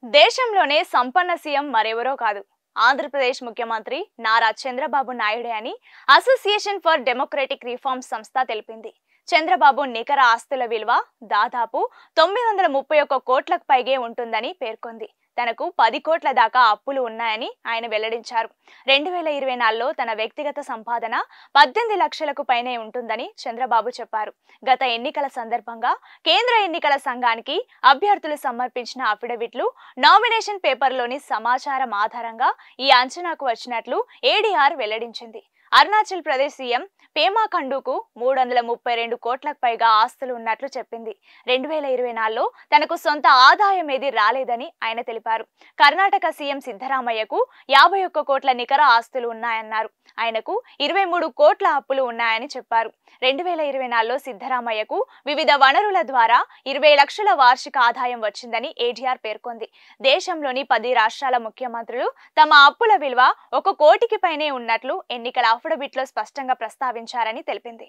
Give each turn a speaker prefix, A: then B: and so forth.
A: దేశంలోనే సంపన్న సీఎం మరెవరో కాదు, ఆంధ్రప్రదేశ్ ముఖ్యమంత్రి నారా చంద్రబాబు నాయుడే అని అసోసియేషన్ ఫర్ డెమోక్రటిక్ రిఫార్మ్స్ సంస్థ తెలిపింది. చంద్రబాబు నికర ఆస్తుల విలువ దాదాపు 931 కోట్లకు పైగే ఉంటుందని పేర్కొంది. తనకు 10 కోట్ల దాకా అప్పులు ఉన్నాయని ఆయన వెల్లడించారు. 2024లో తన వ్యక్తిగత సంపాదన 18 లక్షలకు పైనే ఉంటుందని చంద్రబాబు చెప్పారు. గత ఎన్నికల సందర్భంగా కేంద్ర ఎన్నికల సంఘానికి అభ్యర్థులు సమర్పించిన అఫిడవిట్లు, నామినేషన్ పేపర్లోని సమాచారం ఆధారంగా ఈ అంచనాకు వచ్చినట్లు ఏడీఆర్ వెల్లడించింది. అరుణాచల్ ప్రదేశ్ సీఎం పేమా ఖండూకు 332 కోట్లకు పైగా ఆస్తులు ఉన్నట్లు చెప్పింది. 2024లో తనకు సొంత ఆదాయం ఏది రాలేదని ఆయన తెలిపారు. కర్ణాటక సీఎం సిద్ధరామయ్యకు 51 కోట్ల నికర ఆస్తులు ఉన్నాయన్నారు. ఆయనకు 23 కోట్ల అప్పులు ఉన్నాయని చెప్పారు. 2024లో సిద్ధరామయ్యకు వివిధ వనరుల ద్వారా 20 లక్షల వార్షిక ఆదాయం వచ్చిందని ఏడీఆర్ పేర్కొంది. దేశంలోని 10 రాష్ట్రాల ముఖ్యమంత్రులు తమ అప్పుల విలువ 1 కోటికి పైనే ఉన్నట్లు ఎన్నికల అఫిడవిట్లో స్పష్టంగా ప్రస్తావించారని తెలిపింది.